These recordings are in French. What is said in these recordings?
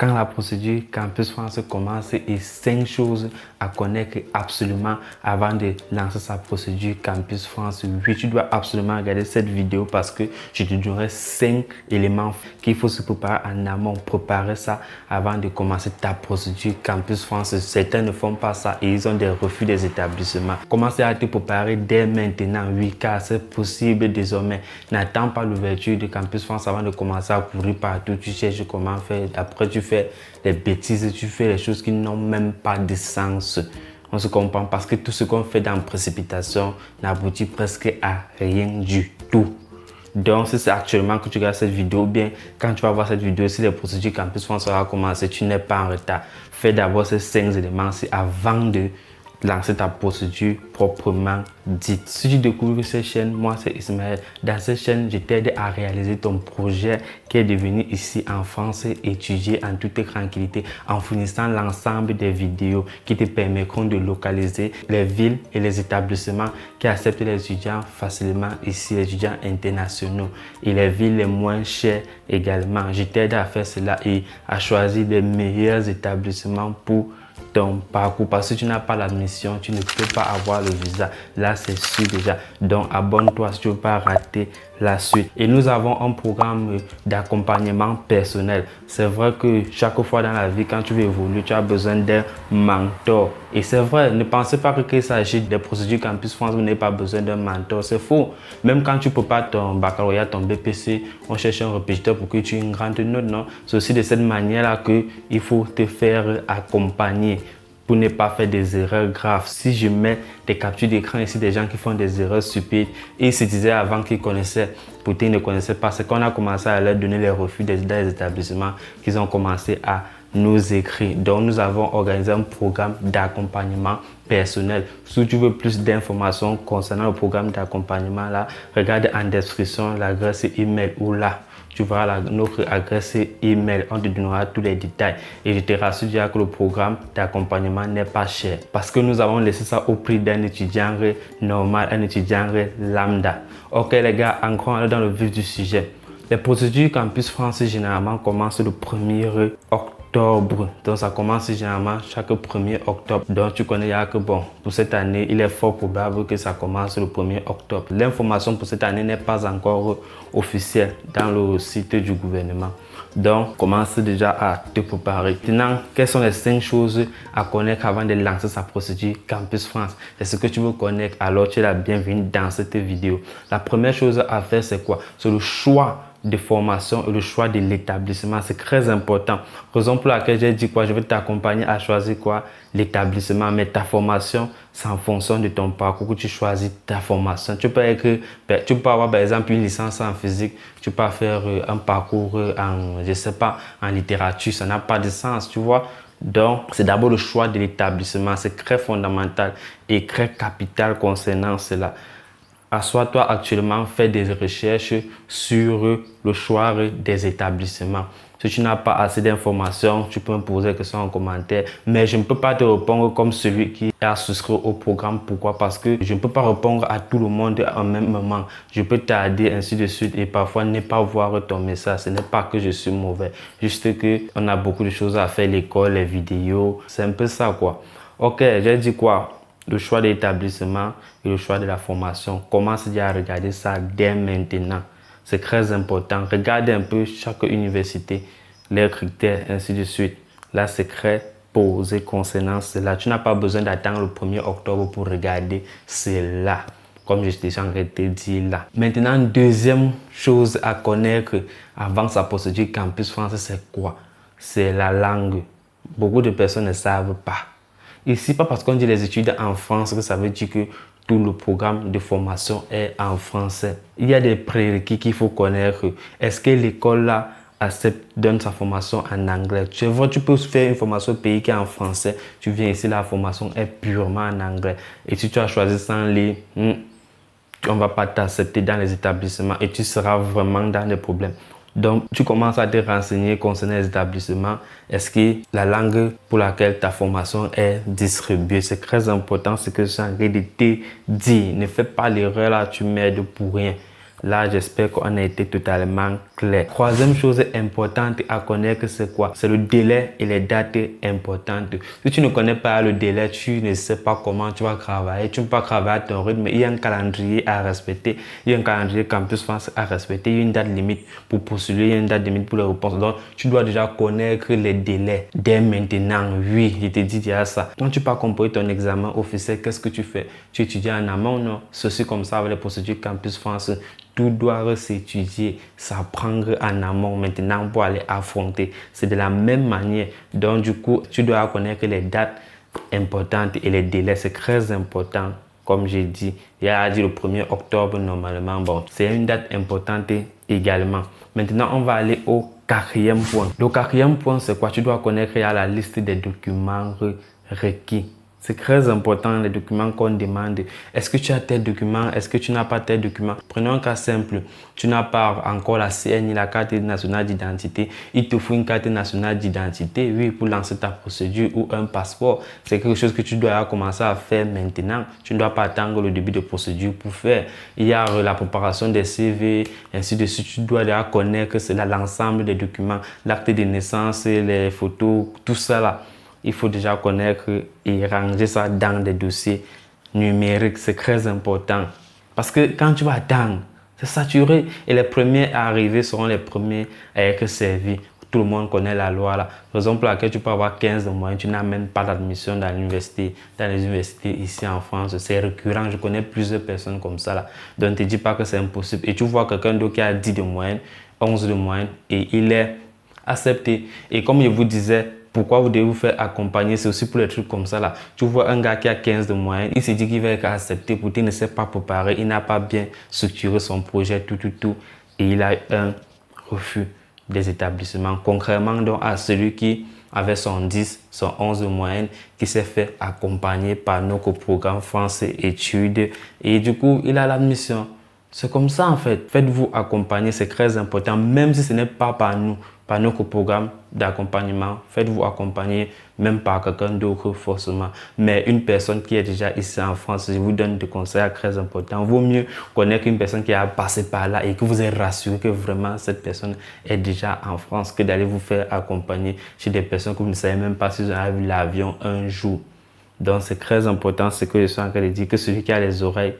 Quand la procédure Campus France commence, et 5 choses à connaître absolument avant de lancer sa procédure Campus France. Oui, tu dois absolument regarder cette vidéo parce que je te donnerai 5 éléments qu'il faut se préparer en amont. Préparer ça avant de commencer ta procédure Campus France. Certains ne font pas ça et ils ont des refus des établissements. Commencez à te préparer dès maintenant, oui, car c'est possible désormais. N'attends pas l'ouverture de Campus France avant de commencer à courir partout. Tu cherches comment faire. Après, tu fais des bêtises, tu fais des choses qui n'ont même pas de sens. On se comprend parce que tout ce qu'on fait dans la précipitation n'aboutit presque à rien du tout. Donc, si c'est actuellement que tu regardes cette vidéo, bien, quand tu vas voir cette vidéo, si les procédures Campus France aura commencé, tu n'es pas en retard. Fais d'abord ces 5 éléments avant de lancer ta procédure proprement dite. Si tu découvres cette chaîne, moi c'est Ismaël. Dans cette chaîne, je t'aide à réaliser ton projet qui est devenu ici en France étudier en toute tranquillité en fournissant l'ensemble des vidéos qui te permettront de localiser les villes et les établissements qui acceptent les étudiants facilement ici, les étudiants internationaux et les villes les moins chères également. Je t'aide à faire cela et à choisir les meilleurs établissements pour ton parcours parce que tu n'as pas l'admission, tu ne peux pas avoir le visa. Là, c'est sûr déjà. Donc, abonne-toi si tu ne veux pas rater la suite. Et nous avons un programme d'accompagnement personnel. C'est vrai que chaque fois dans la vie, quand tu veux évoluer, tu as besoin d'un mentor. Et c'est vrai, ne pensez pas qu'il s'agit des procédures Campus France, vous n'avez pas besoin d'un mentor. C'est faux. Même quand tu prépares ton baccalauréat, ton BPC, on cherche un répétiteur pour que tu aies une grande note, non? C'est aussi de cette manière-là qu'il faut te faire accompagner pour ne pas faire des erreurs graves. Si je mets des captures d'écran ici, des gens qui font des erreurs stupides, et ils se disaient avant qu'ils connaissaient, peut-être ils ne connaissaient pas, c'est qu'on a commencé à leur donner les refus des établissements qu'ils ont commencé à nous écrire. Donc, nous avons organisé un programme d'accompagnement personnel. Si tu veux plus d'informations concernant le programme d'accompagnement, là, regarde en description l'adresse email ou là. Tu verras notre adresse email, on te donnera tous les détails. Et je te rassure déjà que le programme d'accompagnement n'est pas cher. Parce que nous avons laissé ça au prix d'un étudiant normal, un étudiant lambda. Ok les gars, encore dans le vif du sujet. Les procédures Campus France généralement commencent le 1er octobre. Donc ça commence généralement chaque 1er octobre. Donc tu connais que bon, pour cette année, il est fort probable que ça commence le 1er octobre. L'information pour cette année n'est pas encore officielle dans le site du gouvernement. Donc commence déjà à te préparer. Maintenant, quelles sont les 5 choses à connaître avant de lancer sa procédure Campus France? C'est ce que tu veux connaître, alors tu es la bienvenue dans cette vidéo. La première chose à faire, c'est quoi? C'est le choix de formation et le choix de l'établissement. C'est très important. Raison pour laquelle j'ai dit quoi, je vais t'accompagner à choisir quoi, l'établissement. Mais ta formation, c'est en fonction de ton parcours que tu choisis ta formation. Tu peux avoir par exemple une licence en physique, tu peux faire un parcours en, je sais pas, en littérature. Ça n'a pas de sens, tu vois. Donc, c'est d'abord le choix de l'établissement. C'est très fondamental et très capital concernant cela. Assois-toi actuellement, fais des recherches sur le choix des établissements. Si tu n'as pas assez d'informations, tu peux me poser des questions en commentaire. Mais je ne peux pas te répondre comme celui qui a souscrit au programme. Pourquoi? Parce que je ne peux pas répondre à tout le monde en même moment. Je peux t'aider ainsi de suite et parfois ne pas voir ton message. Ce n'est pas que je suis mauvais. Juste qu'on a beaucoup de choses à faire, l'école, les vidéos. C'est un peu ça quoi. Ok, j'ai dit quoi? Le choix de l'établissement et le choix de la formation. Commence déjà à regarder ça dès maintenant. C'est très important. Regarde un peu chaque université, leurs critères, ainsi de suite. Là, c'est très posé concernant cela. Tu n'as pas besoin d'attendre le 1er octobre pour regarder cela. Comme je t'ai en te dit là. Maintenant, deuxième chose à connaître avant sa procédure Campus France, c'est quoi? C'est la langue. Beaucoup de personnes ne savent pas. Ici, pas parce qu'on dit les études en France que ça veut dire que tout le programme de formation est en français. Il y a des prérequis qu'il faut connaître. Est-ce que l'école là donne sa formation en anglais? Tu vois, tu peux faire une formation au pays qui est en français. Tu viens ici, la formation est purement en anglais. Et si tu as choisi sans lire, on ne va pas t'accepter dans les établissements et tu seras vraiment dans des problèmes. Donc, tu commences à te renseigner concernant les établissements. Est-ce que la langue pour laquelle ta formation est distribuée? C'est très important ce que je suis en train de te dire. Ne fais pas l'erreur là, tu m'aides pour rien. Là, j'espère qu'on a été totalement clair. Troisième chose importante à connaître, c'est quoi? C'est le délai et les dates importantes. Si tu ne connais pas le délai, tu ne sais pas comment tu vas travailler. Tu ne peux pas travailler à ton rythme. Il y a un calendrier à respecter. Il y a un calendrier Campus France à respecter. Il y a une date limite pour postuler. Il y a une date limite pour les réponses. Donc, tu dois déjà connaître les délais dès maintenant. Oui, je te dis déjà ça. Quand tu pars composer ton examen officiel, qu'est-ce que tu fais? Tu étudies en amont, non? Ceci comme ça avec les procédures Campus France. Tout doit s'étudier, s'apprendre en amont maintenant pour aller affronter. C'est de la même manière. Donc, du coup, tu dois connaître les dates importantes et les délais. C'est très important. Comme j'ai dit, il a dit le 1er octobre normalement. Bon, c'est une date importante également. Maintenant, on va aller au quatrième point. Le quatrième point, c'est quoi? Tu dois connaître la liste des documents requis. C'est très important les documents qu'on demande. Est-ce que tu as tes documents? Est-ce que tu n'as pas tes documents? Prenons un cas simple. Tu n'as pas encore la CNI, la carte nationale d'identité. Il te faut une carte nationale d'identité, oui, pour lancer ta procédure ou un passeport. C'est quelque chose que tu dois commencer à faire maintenant. Tu ne dois pas attendre le début de procédure pour faire. Il y a la préparation des CV, ainsi de suite. Tu dois déjà connaître l'ensemble des documents, l'acte de naissance, les photos, tout ça là. Il faut déjà connaître et ranger ça dans des dossiers numériques. C'est très important. Parce que quand tu vas attendre, c'est saturé. Et les premiers à arriver seront les premiers à être servis. Tout le monde connaît la loi là. Raison pour laquelle tu peux avoir 15 de moyenne, tu n'as même pas d'admission dans l'université, dans les universités ici en France. C'est récurrent. Je connais plusieurs personnes comme ça là. Donc ne te dis pas que c'est impossible. Et tu vois quelqu'un d'autre qui a 10 de moyenne, 11 de moyenne et il est accepté. Et comme je vous disais, pourquoi vous devez vous faire accompagner? C'est aussi pour les trucs comme ça là. Tu vois un gars qui a 15 de moyenne, il se dit qu'il va être accepté, pourtant il ne s'est pas préparé, il n'a pas bien structuré son projet, tout. Et il a un refus des établissements. Concrètement, donc, à celui qui avait son 10, son 11 de moyenne, qui s'est fait accompagner par nos programmes français études. Et du coup, il a l'admission. C'est comme ça en fait. Faites-vous accompagner, c'est très important, même si ce n'est pas par nous, par notre programme d'accompagnement. Faites-vous accompagner même par quelqu'un d'autre forcément. Mais une personne qui est déjà ici en France, je vous donne des conseils très importants. Vaut mieux connaître une personne qui a passé par là et que vous êtes rassuré que vraiment cette personne est déjà en France que d'aller vous faire accompagner chez des personnes que vous ne savez même pas si vous avez vu l'avion un jour. Donc c'est très important ce que je suis en train de dire, que celui qui a les oreilles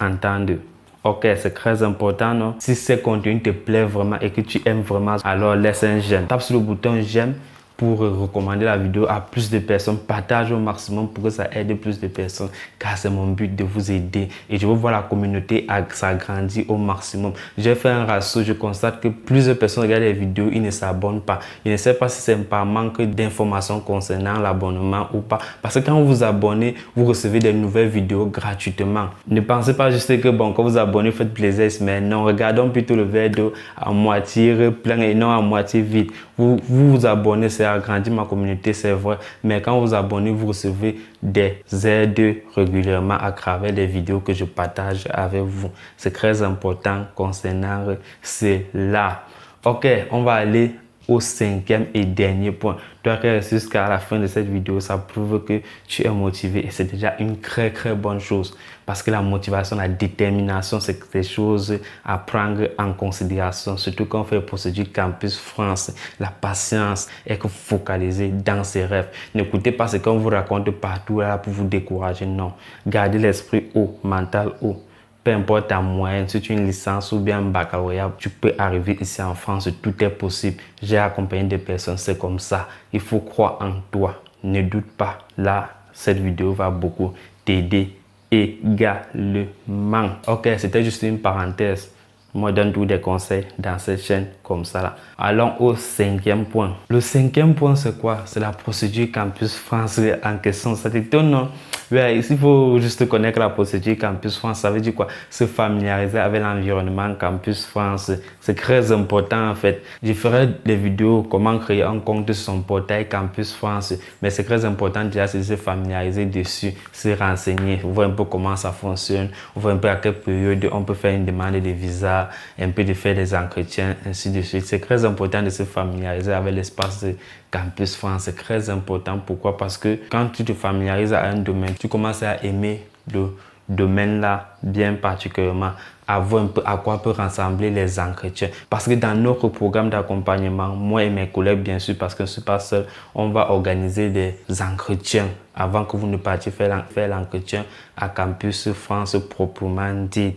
entende. Ok, c'est très important, non? Si ce contenu te plaît vraiment et que tu aimes vraiment, alors laisse un j'aime. Tape sur le bouton j'aime pour recommander la vidéo à plus de personnes. Partage au maximum pour que ça aide plus de personnes, car c'est mon but de vous aider. Et je veux voir la communauté s'agrandir au maximum. J'ai fait un ratio, je constate que plusieurs personnes regardent les vidéos, ils ne s'abonnent pas. Je ne sais pas si c'est par manque d'informations concernant l'abonnement ou pas. Parce que quand vous vous abonnez, vous recevez des nouvelles vidéos gratuitement. Ne pensez pas juste que bon, quand vous abonnez, faites plaisir, mais non, regardons plutôt le verre d'eau à moitié plein et non à moitié vide. Vous abonnez, c'est agrandir ma communauté, c'est vrai. Mais quand vous abonnez, vous recevez des aides régulièrement à travers les vidéos que je partage avec vous. C'est très important concernant cela. Ok, on va aller au cinquième et dernier point. Tu as resté jusqu'à la fin de cette vidéo, ça prouve que tu es motivé et c'est déjà une très bonne chose parce que la motivation, la détermination, c'est des choses à prendre en considération, surtout quand on fait le procédure Campus France. La patience est focalisée dans ses rêves. N'écoutez pas ce qu'on vous raconte partout là pour vous décourager, non. Gardez l'esprit haut, mental haut. Peu importe ta moyenne, si tu as une licence ou bien un baccalauréat, tu peux arriver ici en France, tout est possible. J'ai accompagné des personnes, c'est comme ça. Il faut croire en toi, ne doute pas. Là, cette vidéo va beaucoup t'aider également. Ok, c'était juste une parenthèse. Moi, je donne tous des conseils dans cette chaîne comme ça là. Allons au cinquième point. Le cinquième point, c'est quoi? C'est la procédure Campus France en question. Ça t'étonne, non? Ouais, il faut juste connaître la procédure Campus France. Ça veut dire quoi? Se familiariser avec l'environnement Campus France. C'est très important en fait. Je ferai des vidéos comment créer un compte sur son portail Campus France. Mais c'est très important déjà de se familiariser dessus, se renseigner, voir un peu comment ça fonctionne, voir un peu à quelle période on peut faire une demande de visa, un peu de faire des entretiens, ainsi de suite. C'est très important de se familiariser avec l'espace de Campus France. C'est très important. Pourquoi? Parce que quand tu te familiarises à un domaine, tu commences à aimer le domaine là bien particulièrement. à voir un peu à quoi peut ressembler les entretiens. Parce que dans notre programme d'accompagnement, moi et mes collègues, bien sûr, parce que je ne suis pas seul, on va organiser des entretiens avant que vous ne partiez faire l'entretien à Campus France proprement dit.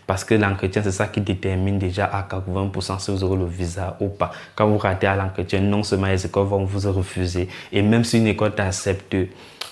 Parce que l'entretien, c'est ça qui détermine déjà à 80% si vous aurez le visa ou pas. Quand vous ratez à l'entretien, non seulement les écoles vont vous refuser, et même si une école t'accepte,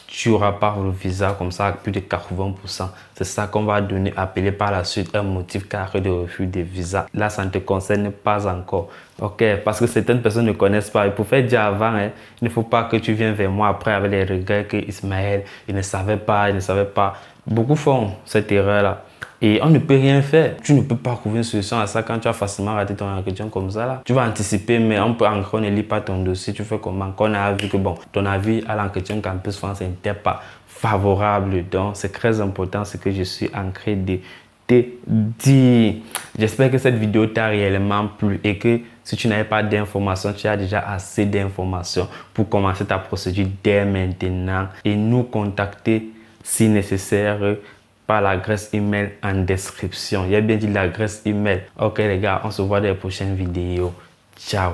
tu n'auras pas le visa comme ça à plus de 80%. C'est ça qu'on va appeler par la suite un motif carré de refus de visa. Là, ça ne te concerne pas encore. Ok, parce que certaines personnes ne connaissent pas. Et pour faire dire avant, il ne faut pas que tu viennes vers moi après avec les regrets que Ismaël, il ne savait pas. Beaucoup font cette erreur-là. Et on ne peut rien faire. Tu ne peux pas trouver une solution à ça quand tu as facilement raté ton entretien comme ça là. Tu vas anticiper, mais on ne lit pas ton dossier. Tu fais comment? Qu'on a vu que bon, ton avis à l'entretien Campus France n'était pas favorable. Donc, c'est très important ce que je suis en train de te dire. J'espère que cette vidéo t'a réellement plu et que si tu n'avais pas d'informations, tu as déjà assez d'informations pour commencer ta procédure dès maintenant et nous contacter si nécessaire par l'adresse email en description. Il y a bien dit l'adresse email. Ok les gars, on se voit dans les prochaines vidéos. Ciao.